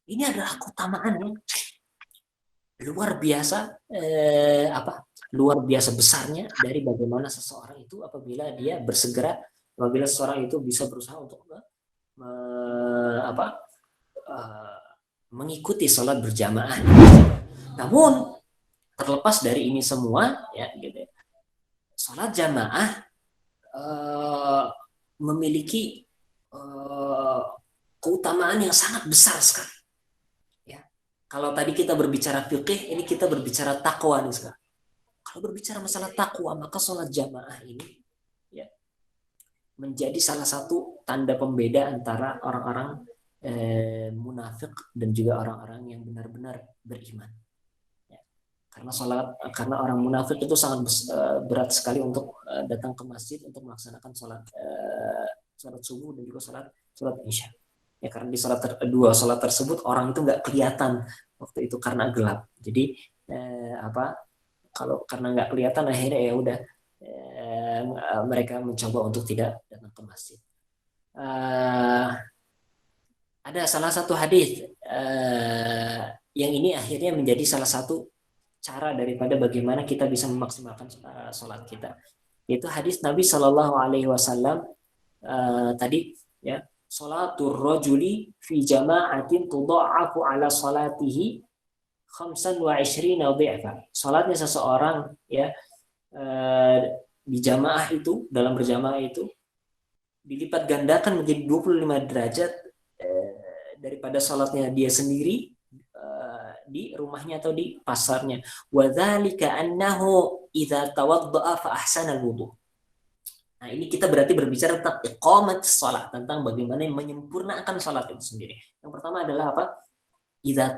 Ini adalah keutamaan yang luar biasa, luar biasa besarnya dari bagaimana seseorang itu apabila dia bersegera, apabila seseorang itu bisa berusaha untuk apa eh, mengikuti sholat berjamaah. Namun terlepas dari ini semua, ya gitu, sholat jamaah eh, memiliki eh, keutamaan yang sangat besar sekali. Ya, kalau tadi kita berbicara fikih, ini kita berbicara takwa nih sekarang. Kalau berbicara masalah takwa, maka sholat jamaah ini ya menjadi salah satu tanda pembeda antara orang-orang munafik dan juga orang-orang yang benar-benar beriman. Ya. Karena orang munafik itu sangat berat sekali untuk datang ke masjid untuk melaksanakan sholat subuh dan juga sholat isya. Ya karena di dua sholat tersebut orang itu nggak kelihatan waktu itu karena gelap. Jadi kalau karena nggak kelihatan akhirnya ya udah mereka mencoba untuk tidak datang ke masjid. Ada salah satu hadis yang ini akhirnya menjadi salah satu cara daripada bagaimana kita bisa memaksimalkan sholat kita. Yaitu hadis Nabi Shallallahu Alaihi Wasallam tadi, ya, sholatur rajuli fi jama'atin tudha'afu ala salatihi khamsan wa ishrina dhi'fa. Salatnya seseorang, ya, di jamaah itu, dalam berjamaah itu dilipat gandakan menjadi 25 derajat daripada salatnya dia sendiri di rumahnya atau di pasarnya. Wa dzalika annahu idza tawadda'a fa ahsana al-wudu. Nah, ini kita berarti berbicara tentang iqamat salat, tentang bagaimana menyempurnakan salat itu sendiri. Yang pertama adalah apa? Idza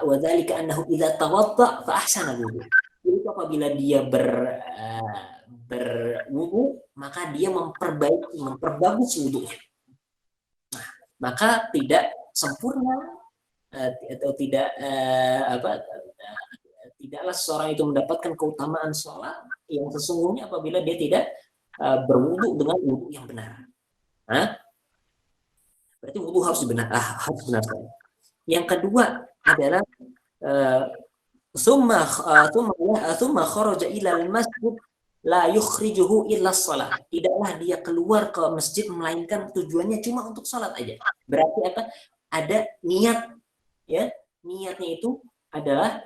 wa dzalika annahu idza tawadda fa ahsana wudu. Jadi apabila dia berwudu, maka dia memperbagus wudunya. Nah, maka tidak sempurna atau tidaklah seseorang itu mendapatkan keutamaan sholat yang sesungguhnya apabila dia tidak berwudu dengan wudu yang benar. Hah? Berarti wudu harus benar. Harus benar. Yang kedua adalah summa kharaja ila al-masjid la yukhrijuhu illa shalah. Tidaklah dia keluar ke masjid melainkan tujuannya cuma untuk salat aja. Berarti apa? Ada niat, ya. Niatnya itu adalah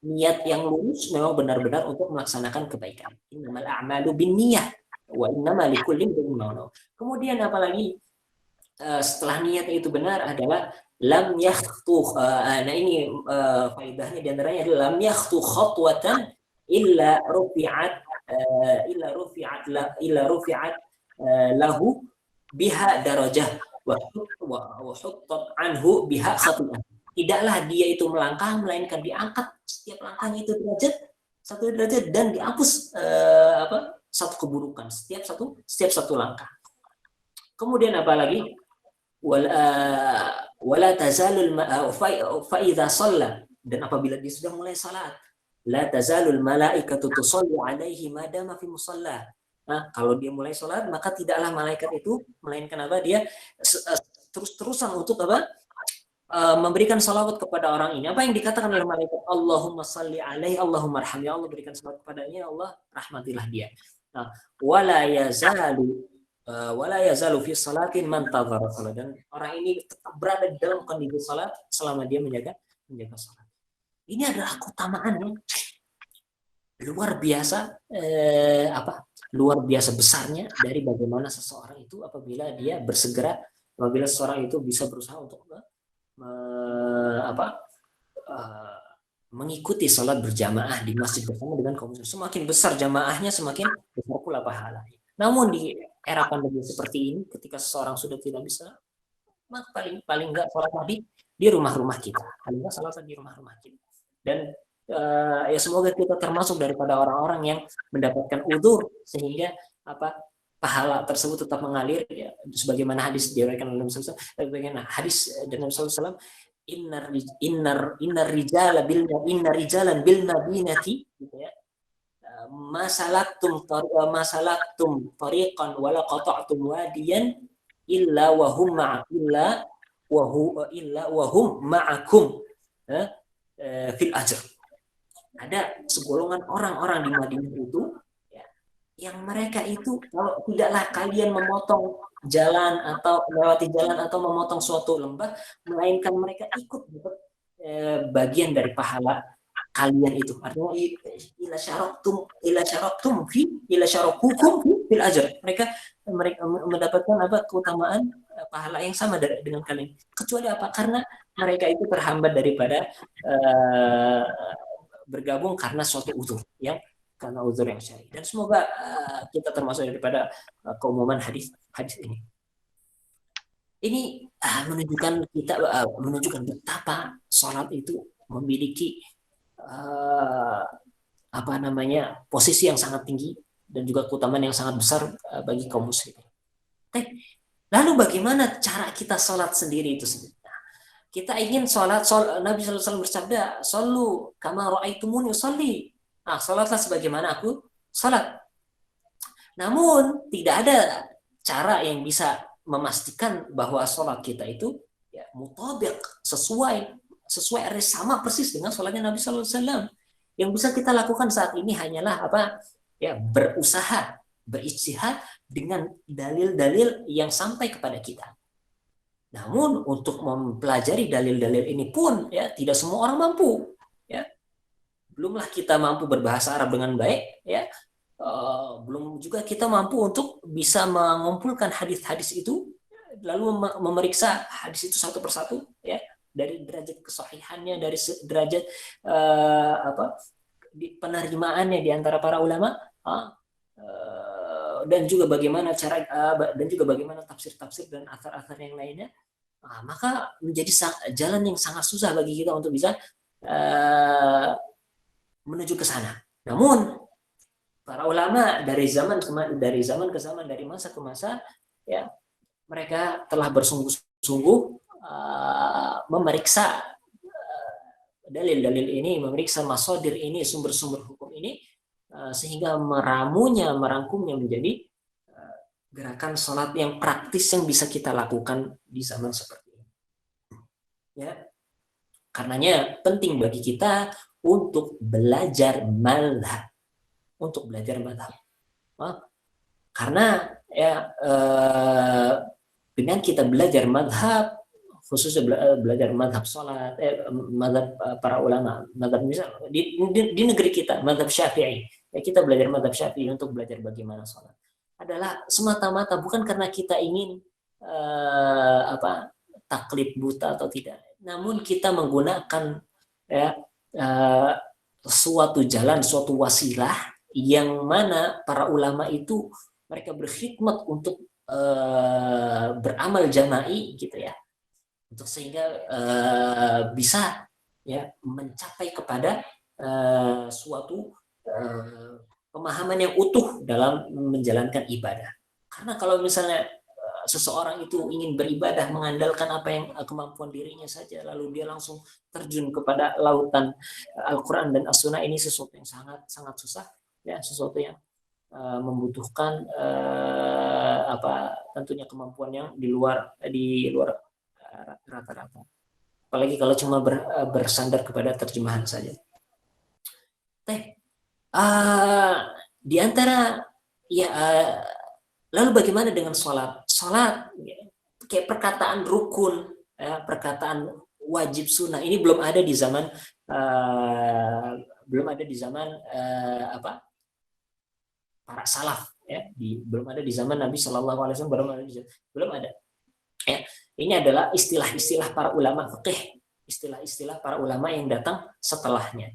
niat yang lurus, memang benar-benar untuk melaksanakan kebaikan. Innamal a'malu binniyah wa innamal likulli imrin ma nawa. Kemudian apalagi setelah niat itu benar adalah lam yakhtu, nah ini faedahnya di antaranya adalah lam yakhtu khatwatan illa rufi'at lahu biha darajah wa huttat anhu biha khati'ah. Tidaklah dia itu melangkah melainkan diangkat setiap langkahnya itu satu derajat dan dihapus satu keburukan setiap satu langkah. Kemudian apa lagi? Wala tazalul fa idza shalla, dan apabila dia sudah mulai salat, la tazalul malaikatu tusalli alaihi ma dama fi musalla. Nah, kalau dia mulai salat maka tidaklah malaikat itu melainkan apa? Dia terus-terusan untuk apa? Memberikan salawat kepada orang ini. Apa yang dikatakan oleh malaikat? Allahumma salli alaihi, Allahumma arhamni. Allah berikan salawat kepadanya, Allah rahmatilah dia. Nah, wala yazalu fi salatin man tadhara salat, dan orang ini tetap berada di dalam kondisi salat selama dia menjaga salat. Ini adalah keutamaan yang luar biasa luar biasa besarnya dari bagaimana seseorang itu apabila dia bersegera, apabila seseorang itu bisa berusaha untuk mengikuti sholat berjamaah di masjid bersama dengan kaum muslimin. Semakin besar jamaahnya, semakin besar pula pahalanya. Namun di era pandemi seperti ini, ketika seseorang sudah tidak bisa, maka paling nggak sholat tadi di rumah-rumah kita, paling nggak sholat di rumah-rumah kita. Dan ya semoga kita termasuk daripada orang-orang yang mendapatkan udzur sehingga pahala tersebut tetap mengalir, ya, sebagaimana hadis diriwayatkan oleh Nabi sallallahu alaihi wasallam. Bagaimana hadis dari Nabi sallallahu alaihi wasallam, innar rijalan bil madinati, gitu ya, masalaktum tariqan wala qata'tum wadiyan illa illa wahum ma'akum fil ajr. Ada segolongan orang-orang di Madinah itu ya, yang mereka itu kalau tidaklah kalian memotong jalan atau melewati jalan atau memotong suatu lembah, melainkan mereka ikut bagian dari pahala kalian itu. Artinya ila syarakukum fil ajr. Mereka mendapatkan apa keutamaan pahala yang sama dengan kalian. Kecuali apa? Karena mereka itu terhambat daripada bergabung karena suatu uzur yang karena uzur yang syar'i. Dan semoga kita termasuk daripada keumuman hadis ini. Ini menunjukkan betapa sholat itu memiliki posisi yang sangat tinggi dan juga keutamaan yang sangat besar bagi kaum muslimin. Lalu bagaimana cara kita sholat sendiri itu sendiri? Kita ingin sholat Nabi SAW bersabda, "Shollu kama ra'aitumuni usolli." Nah, sholatlah sebagaimana aku sholat. Namun tidak ada cara yang bisa memastikan bahwa sholat kita itu ya mutabiq, sesuai sama persis dengan sholatnya Nabi SAW. Yang bisa kita lakukan saat ini hanyalah berusaha, berijtihad dengan dalil-dalil yang sampai kepada kita. Namun untuk mempelajari dalil-dalil ini pun ya tidak semua orang mampu. Ya, belumlah kita mampu berbahasa Arab dengan baik. Ya, belum juga kita mampu untuk bisa mengumpulkan hadis-hadis itu, lalu memeriksa hadis itu satu persatu. Ya, dari derajat kesahihannya, dari derajat penerimaannya di antara para ulama. Dan juga bagaimana tafsir-tafsir dan athar-athar yang lainnya, maka menjadi jalan yang sangat susah bagi kita untuk bisa menuju ke sana. Namun para ulama dari zaman ke zaman, dari masa ke masa, ya mereka telah bersungguh-sungguh memeriksa dalil-dalil ini, memeriksa masadir ini, sumber-sumber hukum ini, sehingga merangkumnya menjadi gerakan sholat yang praktis yang bisa kita lakukan di zaman seperti ini. Ya, karenanya penting bagi kita untuk belajar madhab, karena ya dengan kita belajar madhab, khususnya belajar madhab sholat, madhab para ulama, madhab misal di negeri kita, madhab Syafi'i. Ya, kita belajar madhab Syafi'i untuk belajar bagaimana sholat adalah semata-mata bukan karena kita ingin taklid buta atau tidak, namun kita menggunakan suatu jalan, suatu wasilah yang mana para ulama itu mereka berkhidmat untuk beramal jama'i gitu ya, untuk sehingga bisa ya mencapai kepada suatu pemahaman yang utuh dalam menjalankan ibadah. Karena kalau misalnya seseorang itu ingin beribadah mengandalkan apa yang kemampuan dirinya saja, lalu dia langsung terjun kepada lautan Al-Quran dan As-Sunnah, ini sesuatu yang sangat susah, ya, sesuatu yang membutuhkan tentunya kemampuan yang di luar rata-rata. Apalagi kalau cuma bersandar kepada terjemahan saja. Di antara lalu bagaimana dengan sholat? Sholat kayak perkataan rukun, perkataan wajib sunnah ini belum ada di zaman para salaf, ya, belum ada di zaman Nabi Shallallahu Alaihi Wasallam, belum ada. Ya, ini adalah istilah-istilah para ulama fikih, istilah-istilah para ulama yang datang setelahnya.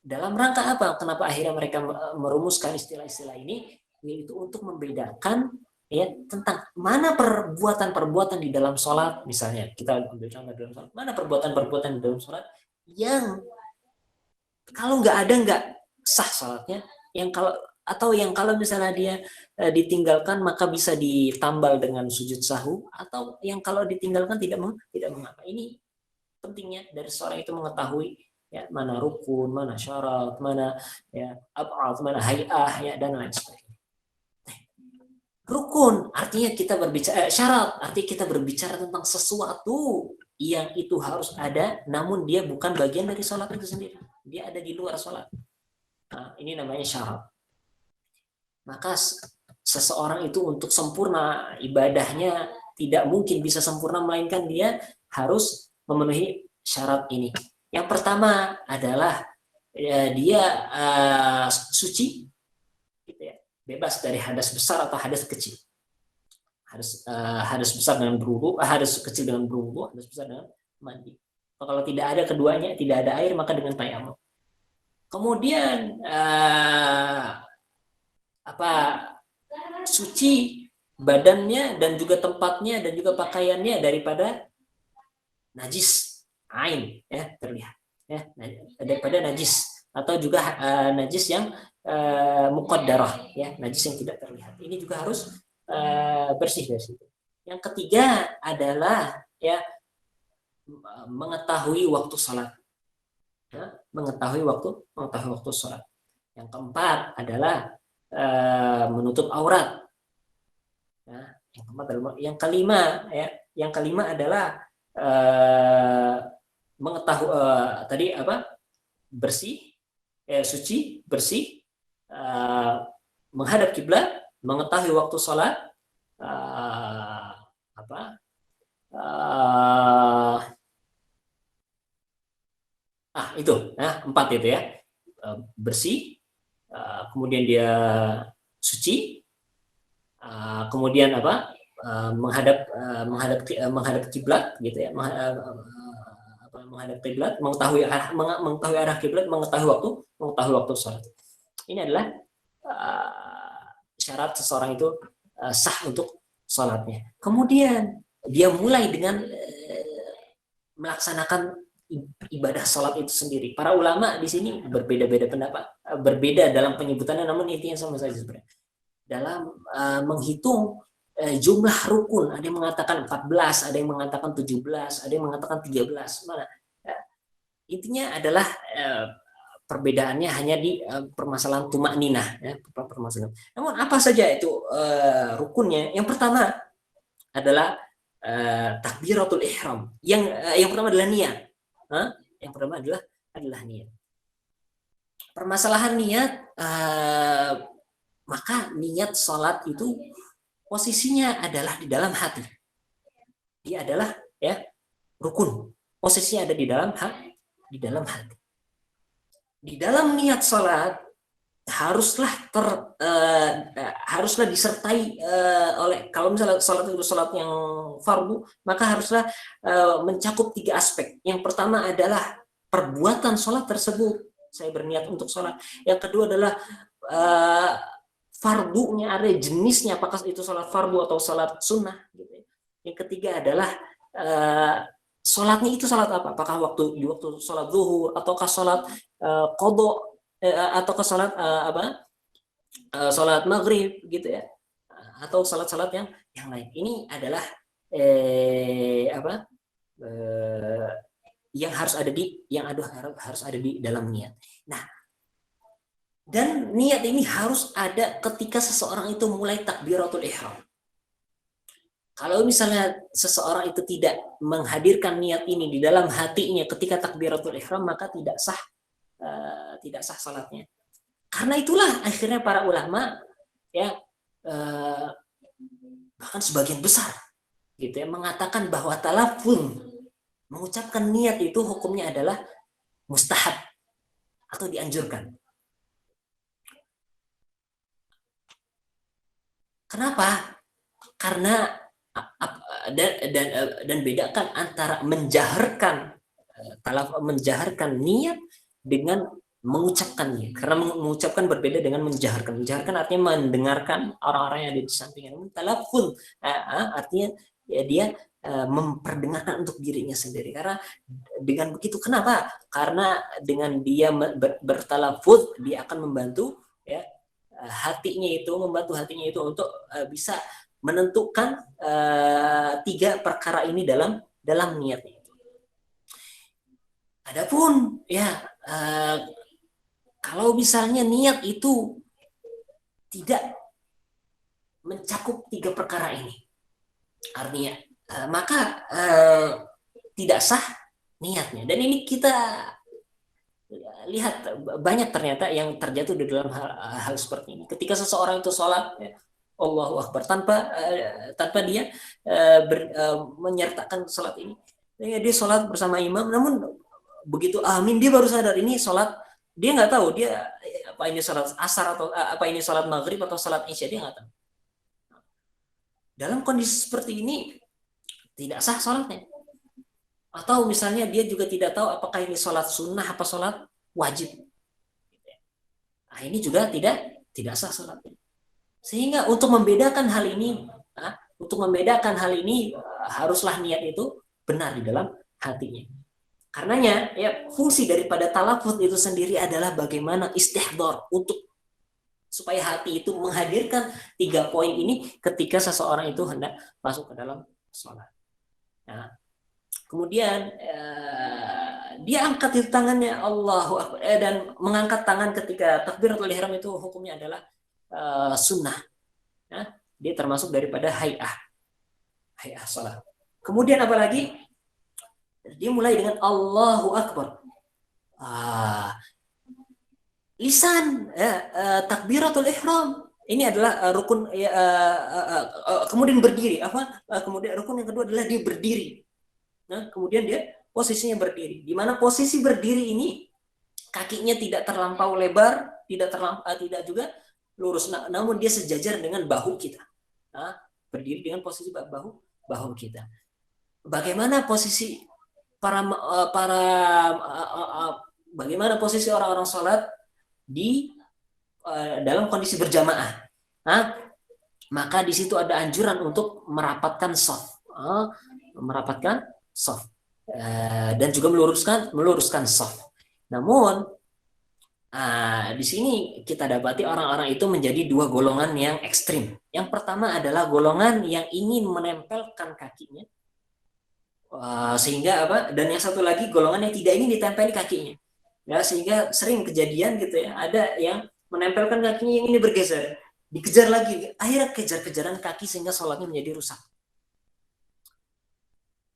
Dalam rangka apa? Kenapa akhirnya mereka merumuskan istilah-istilah ini? Yaitu untuk membedakan ya tentang mana perbuatan-perbuatan di dalam sholat. Misalnya kita ambil contoh dalam sholat, mana perbuatan-perbuatan di dalam sholat yang kalau nggak sah sholatnya, yang kalau misalnya dia ditinggalkan maka bisa ditambal dengan sujud sahwi, atau yang kalau ditinggalkan tidak mengapa. Ini pentingnya dari seorang itu mengetahui ya mana rukun, mana syarat, mana ya ab'ad, mana hay'ah, ya, dan lain sebagainya. Rukun artinya kita berbicara, syarat artinya kita berbicara tentang sesuatu yang itu harus ada, namun dia bukan bagian dari sholat itu sendiri. Dia ada di luar sholat. Nah, ini namanya syarat. Maka seseorang itu untuk sempurna ibadahnya tidak mungkin bisa sempurna, melainkan dia harus memenuhi syarat ini. Yang pertama adalah dia suci, gitu ya, bebas dari hadas besar atau hadas kecil. Hadas besar dengan berwudu, hadas kecil dengan berwudu, hadas besar dengan mandi. Kalau tidak ada keduanya, tidak ada air, maka dengan tayamum. Kemudian suci badannya dan juga tempatnya dan juga pakaiannya daripada najis ain, ya, terlihat, ya, daripada najis atau juga najis yang muqaddarah, ya, najis yang tidak terlihat. Ini juga harus bersih dari situ. Yang ketiga adalah, ya, mengetahui waktu sholat, ya, mengetahui waktu sholat. Yang keempat adalah menutup aurat. Nah, yang kelima, ya, yang kelima adalah mengetahui tadi apa, bersih, suci, bersih, menghadap kiblat, mengetahui waktu sholat, apa, itu, nah, 4 itu, ya, bersih, kemudian dia suci, kemudian apa, menghadap kiblat, gitu ya, menghadap kiblat, mengetahui arah kiblat, mengetahui waktu sholat. Ini adalah syarat seseorang itu sah untuk sholatnya. Kemudian dia mulai dengan melaksanakan ibadah sholat itu sendiri. Para ulama di sini berbeda-beda pendapat, berbeda dalam penyebutannya, namun intinya sama saja sebenarnya. Dalam menghitung jumlah rukun, ada yang mengatakan 14, ada yang mengatakan 17, ada yang mengatakan 13. Mana? Intinya adalah perbedaannya hanya di permasalahan tumak ninah, ya, permasalahan. Namun apa saja itu rukunnya? Yang pertama adalah takbiratul ihram. Yang pertama adalah niat. Yang pertama adalah niat. Permasalahan niat, maka niat sholat itu posisinya adalah di dalam hati. Dia adalah, ya, rukun. Posisinya ada di dalam hati. Di dalam niat sholat haruslah disertai oleh, kalau misalnya sholat itu sholat yang fardu, maka haruslah mencakup 3 aspek. Yang pertama adalah perbuatan sholat tersebut, saya berniat untuk sholat. Yang kedua adalah fardunya, ada jenisnya, apakah itu sholat fardu atau sholat sunnah, gitu. Yang ketiga adalah sholatnya itu sholat apa? Apakah waktu sholat zuhur, ataukah sholat qadha, ataukah sholat sholat maghrib, gitu ya, atau sholat yang lain. Ini adalah yang harus ada di dalam niat. Nah, dan niat ini harus ada ketika seseorang itu mulai takbiratul ihram. Kalau misalnya seseorang itu tidak menghadirkan niat ini di dalam hatinya ketika takbiratul ihram, maka tidak sah salatnya. Karena itulah akhirnya para ulama, ya, bahkan sebagian besar, gitu ya, mengatakan bahwa talafun, mengucapkan niat itu hukumnya adalah mustahab atau dianjurkan. Kenapa? Karena dan bedakan antara menjaharkan niat dengan mengucapkan niat. Karena mengucapkan berbeda dengan menjaharkan. Menjaharkan artinya mendengarkan orang-orang yang ada di sampingnya. Talafun artinya, ya, dia memperdengarkan untuk dirinya sendiri. Karena dengan begitu, kenapa? Karena dengan dia bertalafuz, dia akan membantu, ya, membantu hatinya itu untuk bisa menentukan 3 perkara ini dalam niatnya. Adapun, ya, kalau misalnya niat itu tidak mencakup tiga perkara ini. Artinya maka tidak sah niatnya. Dan ini kita lihat banyak ternyata yang terjatuh di dalam hal seperti ini. Ketika seseorang itu sholat, Allahu Akbar, tanpa dia menyertakan sholat ini, dia sholat bersama imam, namun begitu amin dia baru sadar ini sholat, dia nggak tahu dia apa ini sholat asar atau apa ini sholat maghrib atau sholat isya, dia nggak tahu. Dalam kondisi seperti ini tidak sah sholatnya. Atau misalnya dia juga tidak tahu apakah ini sholat sunnah apa sholat wajib. Nah, ini juga tidak sah sholatnya. Sehingga untuk membedakan hal ini, haruslah niat itu benar di dalam hatinya. Karenanya ya fungsi daripada talafut itu sendiri adalah bagaimana istihdar, untuk supaya hati itu menghadirkan 3 poin ini ketika seseorang itu hendak masuk ke dalam sholat. Nah, kemudian dia angkat itu tangannya Allahu Akbar, dan mengangkat tangan ketika takbiratul ihram itu hukumnya adalah sunnah. Nah, dia termasuk daripada hay'ah sholat. Kemudian apalagi dia mulai dengan Allahu Akbar. Lisan takbiratul ihram ini adalah rukun, kemudian berdiri. Kemudian rukun yang kedua adalah dia berdiri. Nah, kemudian dia posisinya berdiri. Di mana posisi berdiri ini kakinya tidak terlampau lebar, tidak juga lurus, namun dia sejajar dengan bahu kita. Nah, berdiri dengan posisi bahu kita. Bagaimana posisi bagaimana posisi orang-orang sholat di dalam kondisi berjamaah? Nah, maka di situ ada anjuran untuk merapatkan shaf, dan juga meluruskan shaf. Namun di sini kita dapati orang-orang itu menjadi 2 golongan yang ekstrim. Yang pertama adalah golongan yang ingin menempelkan kakinya, sehingga dan yang satu lagi golongan yang tidak ingin ditempeli kakinya. Ya, sehingga sering kejadian gitu ya, ada yang menempelkan kakinya, yang ini bergeser, dikejar lagi, akhirnya kejar-kejaran kaki sehingga sholatnya menjadi rusak.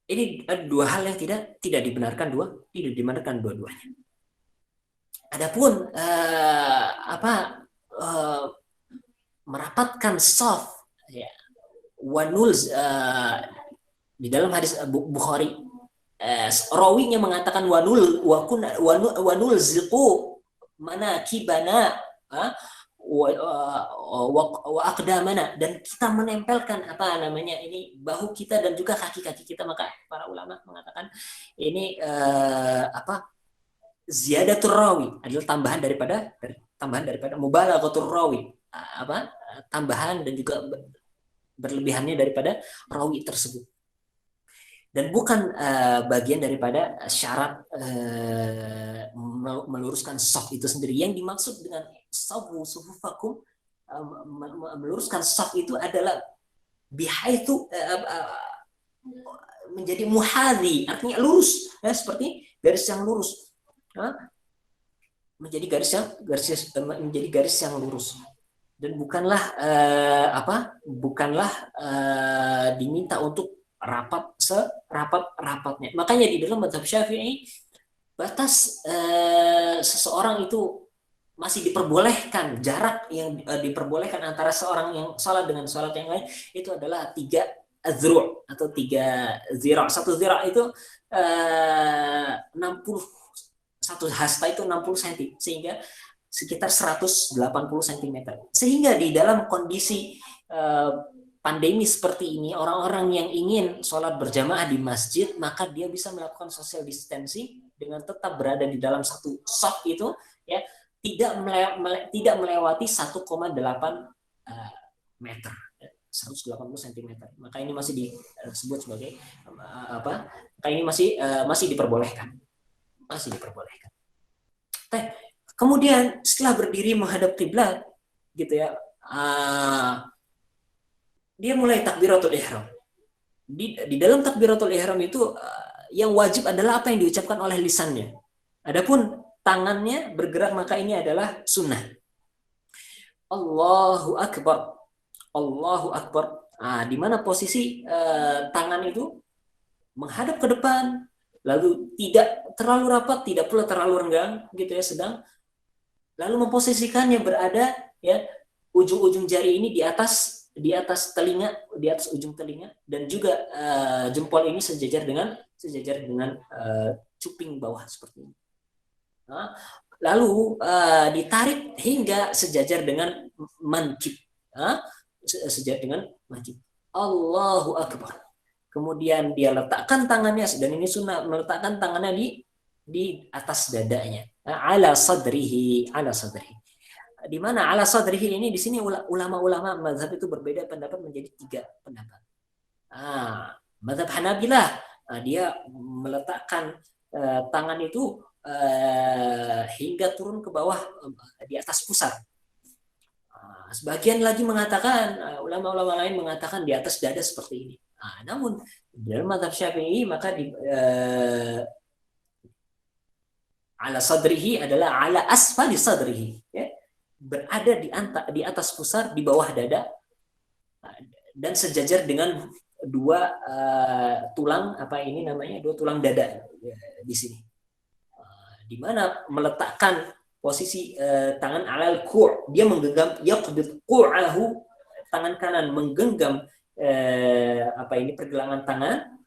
Ini ada 2 hal yang tidak dibenarkan, dua-duanya. Adapun merapatkan shaf, ya, wanul, di dalam hadis Bukhari, rawinya mengatakan wanul ziqu manakibana wa aqdamana, dan kita menempelkan ini bahu kita dan juga kaki-kaki kita. Maka para ulama mengatakan ini ziyadatul rawi adalah tambahan daripada mubalaghatul rawi, tambahan dan juga berlebihannya daripada rawi tersebut, dan bukan bagian daripada syarat meluruskan shaf itu sendiri. Yang dimaksud dengan sawu sufufakum, meluruskan shaf itu adalah bihaitsu menjadi muhadhi, artinya lurus, seperti garis yang lurus, menjadi garis yang lurus, dan bukanlah diminta untuk rapat serapat-rapatnya. Makanya di dalam mazhab Syafi'i batas seseorang itu masih diperbolehkan, jarak yang diperbolehkan antara seorang yang sholat dengan sholat yang lain itu adalah 3 azru' atau 3 zira'. 1 zira' itu 1 hasta itu 60 cm, sehingga sekitar 180 cm. Sehingga di dalam kondisi pandemi seperti ini, orang-orang yang ingin sholat berjamaah di masjid, maka dia bisa melakukan social distancing dengan tetap berada di dalam satu shaf itu, ya, tidak melewati 1,8 meter, 180 cm. Maka ini masih disebut sebagai maka ini masih diperbolehkan. Kemudian setelah berdiri menghadap kiblat, gitu ya, dia mulai takbiratul ihram. Di dalam takbiratul ihram itu yang wajib adalah apa yang diucapkan oleh lisannya. Adapun tangannya bergerak, maka ini adalah sunnah. Allahu Akbar, Allahu Akbar. Di mana posisi tangan itu menghadap ke depan, lalu tidak terlalu rapat, tidak pula terlalu renggang, gitu ya, sedang. Lalu memposisikannya berada, ya, ujung-ujung jari ini di atas telinga, di atas ujung telinga, dan juga jempol ini sejajar dengan cuping bawah seperti ini. Lalu ditarik hingga sejajar dengan mankib, sejajar dengan mankib. Allahu Akbar. Kemudian dia letakkan tangannya, dan ini sunnah, meletakkan tangannya di atas dadanya, ala sadrihi, di mana ala sadrihi ini, di sini ulama-ulama mazhab itu berbeda pendapat menjadi 3 pendapat. Mazhab Hanabilah, dia meletakkan tangan itu hingga turun ke bawah, di atas pusar. Sebagian lagi mengatakan, ulama-ulama lain mengatakan di atas dada seperti ini. Namun dalam mazhab Syafi'i maka ala sadrihi adalah ala asfali sadrihi, ya, berada di atas pusar, di bawah dada, dan sejajar dengan 2 tulang, dua tulang dada, ya, di sini. Di mana meletakkan posisi tangan alal qur', dia menggenggam, yaqbid qur'ahu, tangan kanan menggenggam pergelangan tangan,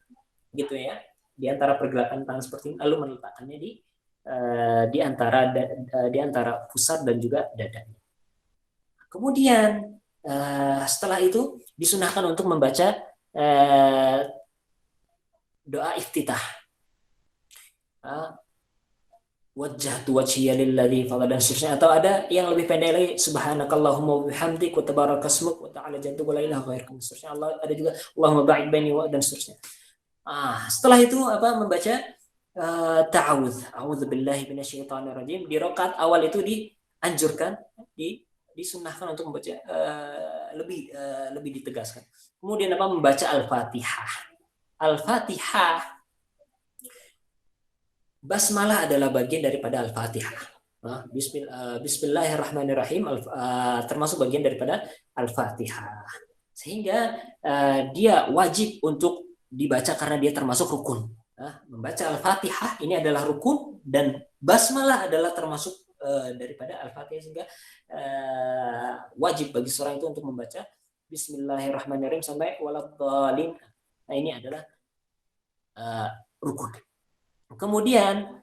gitu ya, di antara pergelangan tangan seperti ini, lalu meletakkannya di antara pusar dan juga dadanya. Kemudian setelah itu disunahkan untuk membaca doa iftitah. Wajjahtu wajhiya lilladzi fadala, dan seterusnya, atau ada yang lebih pendek lagi, subhanakallahumma wa bihamdik wa tabarakasmuk wa ta'ala jadduk wa la ilaha ghairuka, seterusnya. Allah, ada juga Allahumma ba'id baini wa, dan seterusnya. Setelah itu membaca ta'awudz, a'udzubillahi minasyaitonir rajim. Di rakaat awal itu dianjurkan, disunnahkan untuk membaca lebih ditegaskan. Kemudian membaca Al-Fatihah. Al-Fatihah, basmalah adalah bagian daripada Al-Fatihah. Bismillahirrahmanirrahim, termasuk bagian daripada Al-Fatihah. Sehingga dia wajib untuk dibaca karena dia termasuk rukun. Membaca Al-Fatihah ini adalah rukun, dan basmalah adalah termasuk daripada Al-Fatihah, sehingga wajib bagi seorang itu untuk membaca Bismillahirrahmanirrahim sampai waladhdallin. Ini adalah rukun. Kemudian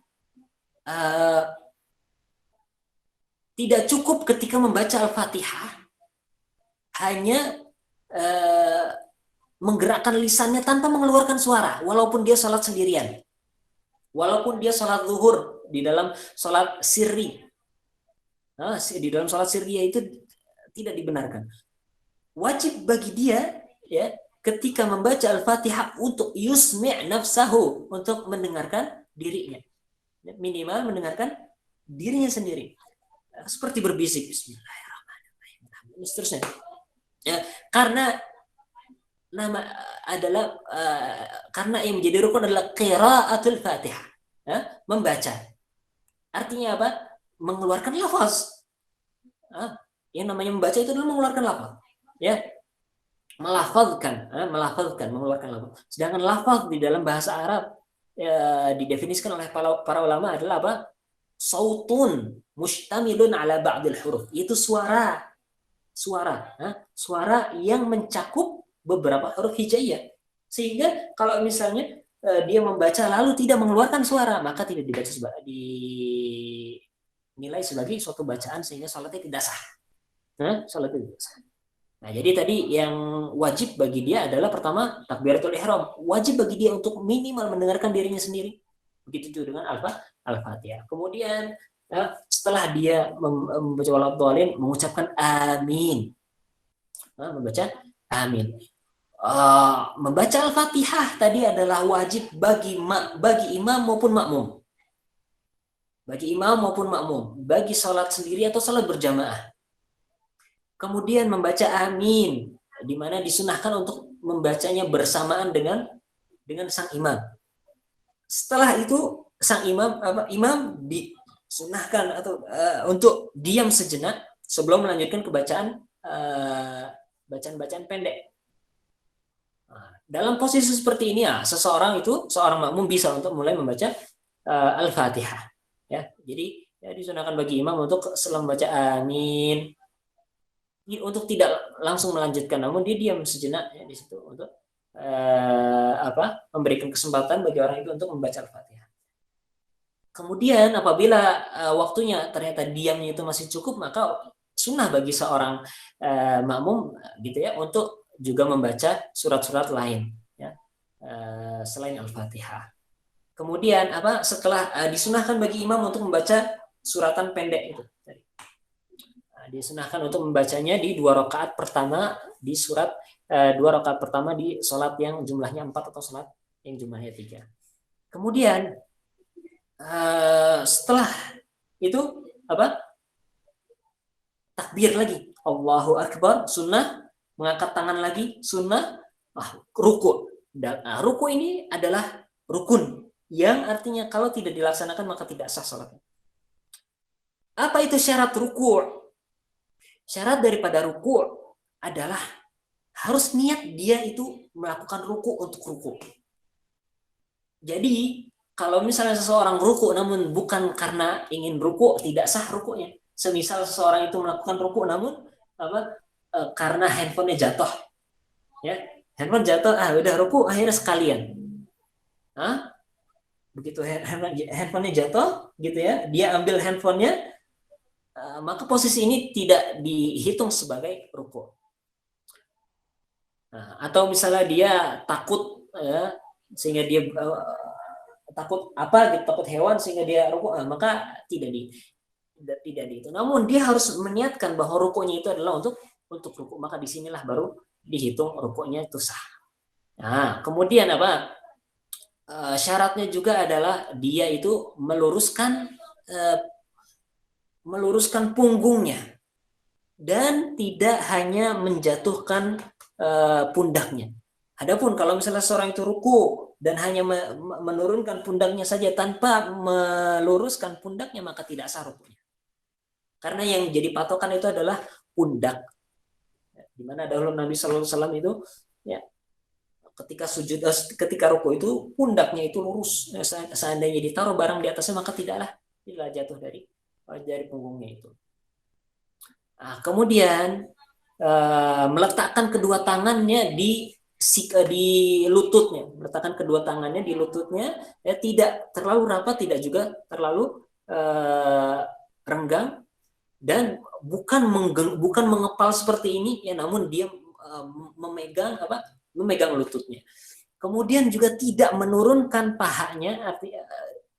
tidak cukup ketika membaca Al-Fatihah hanya menggerakkan lisannya tanpa mengeluarkan suara, walaupun dia sholat sendirian, walaupun dia sholat zuhur di dalam sholat sirri. Di dalam sholat sirri itu tidak dibenarkan. Wajib bagi dia, ya, ketika membaca Al-Fatihah untuk yusmi' nafsahu, untuk mendengarkan dirinya, minimal mendengarkan dirinya sendiri, seperti berbisik Bismillahirrahmanirrahim, seterusnya, ya, karena karena yang menjadi rukun adalah qiraatul Fatihah, ya, membaca. Artinya apa? Mengeluarkan lafaz. Yang namanya membaca itu adalah mengeluarkan lafaz, ya, melafazkan, mengeluarkan lafaz. Sedangkan lafaz di dalam bahasa Arab didefinisikan oleh para ulama adalah apa? Sautun mustamilun ala ba'dil huruf. Itu suara yang mencakup beberapa huruf hijaiyah. Sehingga kalau misalnya dia membaca lalu tidak mengeluarkan suara, maka tidak dinilai sebagai suatu bacaan, sehingga salatnya tidak sah. Salatnya tidak sah. Nah, jadi tadi yang wajib bagi dia adalah pertama takbiratul ihram, wajib bagi dia untuk minimal mendengarkan dirinya sendiri. Begitu juga dengan Al-Fatihah. Kemudian setelah dia membaca waladhdallin, mengucapkan amin. Membaca amin. Membaca Al-Fatihah tadi adalah wajib bagi imam maupun makmum. Bagi imam maupun makmum, bagi salat sendiri atau salat berjamaah. Kemudian membaca amin, di mana disunahkan untuk membacanya bersamaan dengan sang imam. Setelah itu sang imam disunahkan untuk diam sejenak sebelum melanjutkan ke bacaan bacaan-bacaan pendek. Nah, dalam posisi seperti ini ya, seorang makmum bisa untuk mulai membaca Al-Fatihah. Ya, jadi ya disunahkan bagi imam untuk setelah membaca amin, untuk tidak langsung melanjutkan, namun dia diam sejenak ya di situ untuk memberikan kesempatan bagi orang itu untuk membaca Al-Fatihah. Kemudian apabila waktunya ternyata diamnya itu masih cukup, maka sunnah bagi seorang makmum gitu ya untuk juga membaca surat-surat lain ya selain Al-Fatihah. Kemudian setelah disunahkan bagi imam untuk membaca suratan pendek itu. Disunahkan untuk membacanya di 2 rakaat pertama di surat 2 rakaat pertama di sholat yang jumlahnya 4 atau sholat yang jumlahnya 3. Kemudian setelah itu takbir lagi, Allahu Akbar, sunnah, mengangkat tangan lagi, sunnah, ruku. Ruku ini adalah rukun yang artinya kalau tidak dilaksanakan maka tidak sah salatnya. Apa itu syarat ruku'? Syarat daripada ruku' adalah harus niat dia itu melakukan ruku' untuk ruku'. Jadi kalau misalnya seseorang ruku' namun bukan karena ingin ruku', tidak sah ruku'nya. Semisal seseorang itu melakukan ruku' namun karena handphonenya jatuh, ya handphone jatuh, udah ruku' akhirnya sekalian. Begitu handphonenya jatuh, gitu ya, dia ambil handphonenya. Maka posisi ini tidak dihitung sebagai ruku'. Atau misalnya dia takut sehingga dia takut takut hewan sehingga dia ruku', maka tidak dihitung. Namun dia harus meniatkan bahwa ruku'nya itu adalah untuk ruku', maka disinilah baru dihitung ruku'nya itu sah. Nah, kemudian syaratnya juga adalah dia itu meluruskan punggungnya dan tidak hanya menjatuhkan pundaknya. Adapun kalau misalnya seorang itu ruku dan hanya menurunkan pundaknya saja tanpa meluruskan pundaknya, maka tidak sah rukunya. Karena yang jadi patokan itu adalah pundak. Di mana dahulu Nabi Sallallahu Alaihi Wasallam itu ya ketika ruku itu pundaknya itu lurus. Seandainya ditaruh barang di atasnya maka tidaklah jatuh dari punggungnya itu. Kemudian meletakkan kedua tangannya di lututnya, ya, tidak terlalu rapat, tidak juga terlalu renggang, dan bukan mengepal seperti ini ya, namun dia memegang lututnya. Kemudian juga tidak menurunkan pahanya,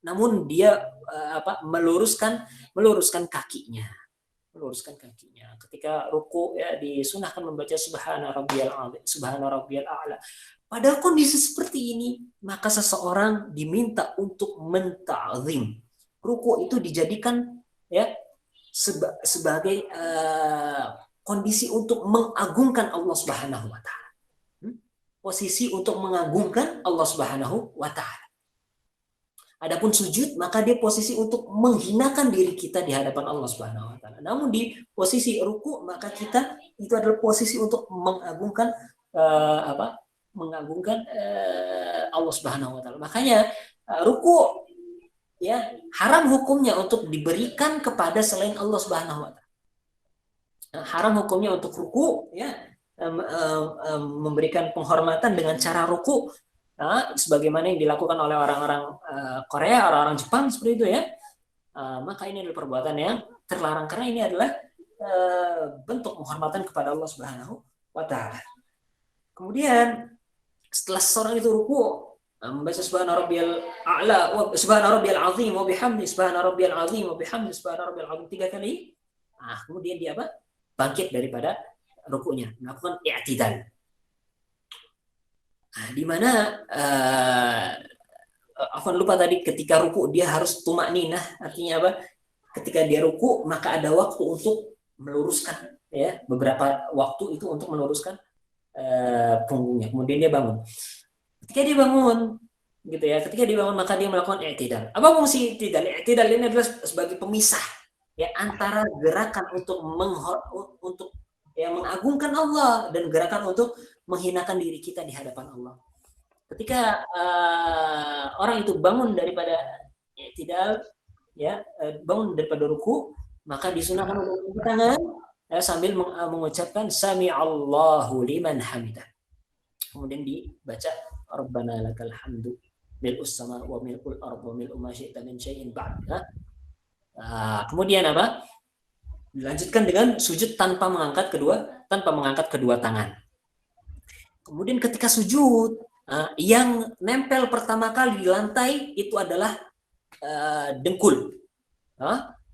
namun dia meluruskan kakinya. Ketika ruku ya disunahkan membaca subhana rabbiyal a'la. Pada kondisi seperti ini maka seseorang diminta untuk menta'zim. Ruku itu dijadikan ya sebagai kondisi untuk mengagungkan Allah Subhanahu wa taala. Posisi untuk mengagungkan Allah Subhanahu wa taala. Adapun sujud, maka dia posisi untuk menghinakan diri kita di hadapan Allah Subhanahu wa taala. Namun di posisi ruku, maka kita itu adalah posisi untuk mengagungkan Allah Subhanahu wa taala. Makanya ruku ya haram hukumnya untuk diberikan kepada selain Allah Subhanahu wa taala. Haram hukumnya untuk ruku ya memberikan penghormatan dengan cara ruku. Sebagaimana yang dilakukan oleh orang-orang Korea, orang-orang Jepang seperti itu ya, maka ini adalah perbuatan yang terlarang karena ini adalah bentuk penghormatan kepada Allah Subhanahu wa taala. Kemudian setelah seorang itu ruku, membaca subhana rabbiyal a'la wa subhana rabbiyal azim wa bihamdi subhana rabbiyal azim wa bihamdi subhana rabbiyal azim 3 kali. Kemudian dia bangkit daripada rukunya, melakukan i'tidal. Di mana lupa tadi, ketika ruku dia harus tumakninah, artinya ketika dia ruku maka ada waktu untuk meluruskan ya, beberapa waktu itu untuk meluruskan punggungnya. Kemudian dia bangun. Ketika dia bangun maka dia melakukan i'tidal. Apa fungsi i'tidal? I'tidal ini adalah sebagai pemisah ya antara gerakan untuk yang mengagungkan Allah dan gerakan untuk menghinakan diri kita di hadapan Allah. Ketika orang itu bangun daripada i'tidal, ya, bangun daripada ruku, maka disunahkan untuk mengangkat tangan sambil mengucapkan sami'allahu liman hamidah. Kemudian dibaca rabbana lakal hamdu mil'us sama wa mil'ul ardh wa mil'u ma syi'ta min syai'in ba'd. Kemudian apa? Dilanjutkan dengan sujud tanpa mengangkat kedua tangan. Kemudian ketika sujud, yang nempel pertama kali di lantai itu adalah dengkul,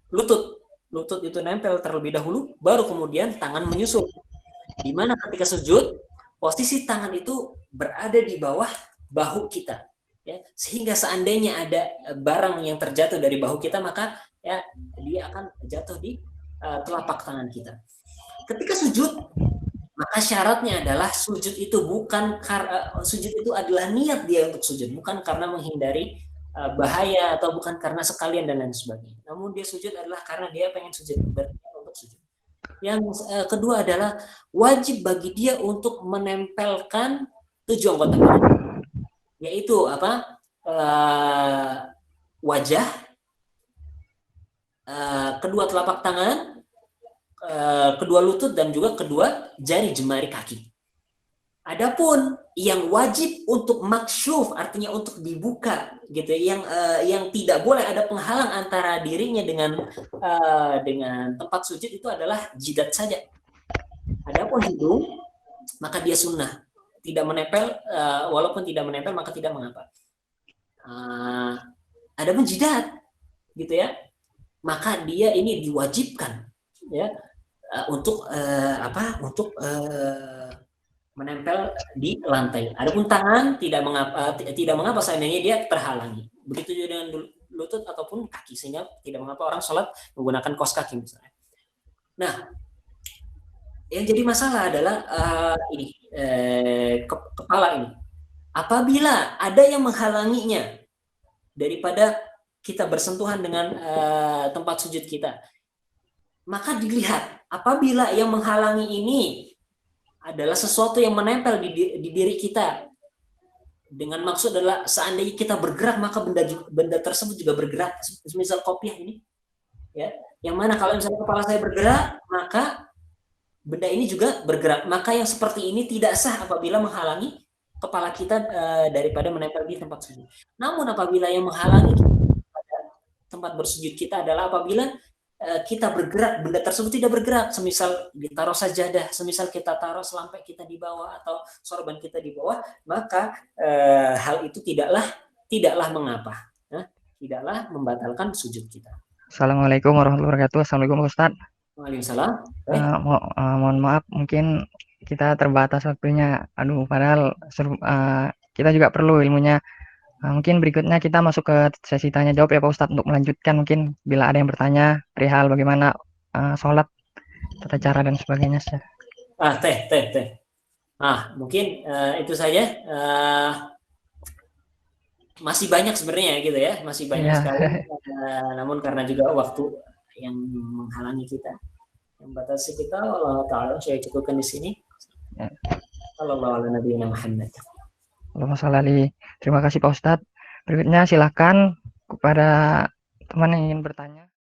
lutut itu nempel terlebih dahulu, baru kemudian tangan menyusul. Di mana ketika sujud, posisi tangan itu berada di bawah bahu kita, ya, sehingga seandainya ada barang yang terjatuh dari bahu kita, maka ya dia akan jatuh di telapak tangan kita. Ketika sujud, maka syaratnya adalah sujud itu sujud itu adalah niat dia untuk sujud, bukan karena menghindari bahaya atau bukan karena sekalian dan lain sebagainya. Namun dia sujud adalah karena dia pengen sujud, berniat untuk sujud. Yang kedua adalah wajib bagi dia untuk menempelkan 7 anggota badan, yaitu apa? Wajah, kedua telapak tangan, kedua lutut, dan juga kedua jari jemari kaki. Adapun yang wajib untuk maksyuf, artinya untuk dibuka, gitu, yang tidak boleh ada penghalang antara dirinya dengan tempat sujud, itu adalah jidat saja. Adapun hidung, maka dia sunnah, tidak menempel, walaupun tidak menempel maka tidak mengapa. Adapun jidat, gitu ya, maka dia ini diwajibkan, ya, untuk menempel di lantai. Adapun tangan tidak mengapa seandainya dia terhalangi. Begitu juga dengan lutut ataupun kaki, sehingga tidak mengapa orang sholat menggunakan kaos kaki misalnya. Nah, yang jadi masalah adalah kepala ini. Apabila ada yang menghalanginya daripada kita bersentuhan dengan tempat sujud kita, maka dilihat apabila yang menghalangi ini adalah sesuatu yang menempel di diri kita, dengan maksud adalah seandainya kita bergerak maka benda tersebut juga bergerak. Misal kopiah ini, ya, yang mana kalau misalnya kepala saya bergerak maka benda ini juga bergerak, maka yang seperti ini tidak sah apabila menghalangi kepala kita daripada menempel di tempat sujud. Namun apabila yang menghalangi tempat bersujud kita adalah apabila kita bergerak, benda tersebut tidak bergerak, semisal ditaruh sajadah, semisal kita taruh selampai kita di bawah atau sorban kita di bawah, maka hal itu tidaklah mengapa, tidaklah membatalkan sujud kita. Assalamualaikum warahmatullahi wabarakatuh. Assalamualaikum Ustaz. Waalaikumsalam. Mohon maaf, mungkin kita terbatas waktunya. Padahal kita juga perlu ilmunya. Mungkin berikutnya kita masuk ke sesi tanya jawab ya Pak Ustadz, untuk melanjutkan mungkin bila ada yang bertanya perihal bagaimana sholat, tata cara dan sebagainya. Mungkin itu saja. Masih banyak sebenarnya gitu ya, masih banyak sekali. Namun karena juga waktu yang menghalangi kita, yang batasi kita, Allah Ta'ala, saya cukupkan di sini. Allahumma nabiyina Muhammad. Allahumma sholli. Terima kasih Pak Ustadz. Berikutnya silakan kepada teman yang ingin bertanya.